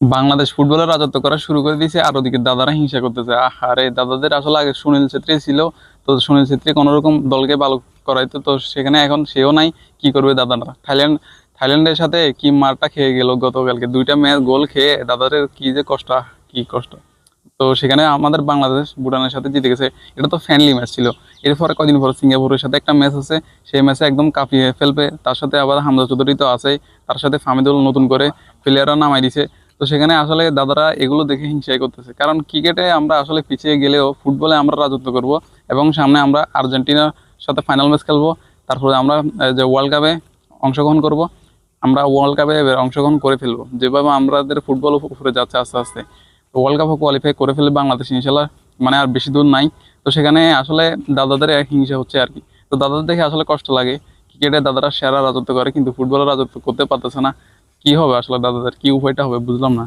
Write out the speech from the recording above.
বাংলাদেশ ফুটবলের রাজত্ব করা শুরু করে দিয়েছে, আর ওদিকে দাদারা হিংসা করতেছে। আরে দাদাদের আসলে আগে সুনীল ছেত্রী ছিল, তো সুনীল ছেত্রী কোনো রকম দলকে ভালো করাইতো, তো সেখানে এখন সেও নাই। কি করবে দাদারা? থাইল্যান্ডের সাথে কি মারটা খেয়ে গেল গতকালকে, 2টা ম্যাচ গোল খেয়ে দাদাদের কি যে কষ্ট, কি কষ্ট। তো সেখানে আমাদের বাংলাদেশ ভুটানের সাথে জিতে গেছে। এটা তো ফ্রেন্ডলি ম্যাচ ছিল। এরপরে কদিন পর সিঙ্গাপুরের সাথে একটা ম্যাচ আছে, সেই ম্যাচে একদম কাঁপিয়ে ফেলবে। তার সাথে আবার হামজা চৌধুরী তো আছেই, তার সাথে ফামিদুল নতুন করে প্লেয়াররা নামাই দিছে। তো সেখানে আসলে দাদারা এগুলো দেখে হিংসাই করতেছে, কারণ ক্রিকেটে আমরা আসলে পিছিয়ে গেলেও ফুটবলে আমরা রাজত্ব করব, এবং সামনে আমরা আর্জেন্টিনার সাথে ফাইনাল ম্যাচ খেলবো। তারপরে আমরা যে ওয়ার্ল্ড কাপে অংশগ্রহণ করব, আমরা ওয়ার্ল্ড কাপে এবার অংশগ্রহণ করে ফেলবো। যেভাবে আমাদের ফুটবল উপরে যাচ্ছে আস্তে আস্তে, ওয়ার্ল্ড কাপও কোয়ালিফাই করে ফেলে বাংলাদেশ ইনশাল্লাহ। মানে আর বেশি দূর নাই। তো সেখানে আসলে দাদাদের এক হিংসা হচ্ছে আর কি। তো দাদাদের দেখে আসলে কষ্ট লাগে। ক্রিকেটে দাদারা সেরা রাজত্ব করে, কিন্তু ফুটবলের রাজত্ব করতে পারতেছে না। কি হবে আসলে দাদাদের, কি উপায়টা হবে বুঝলাম না।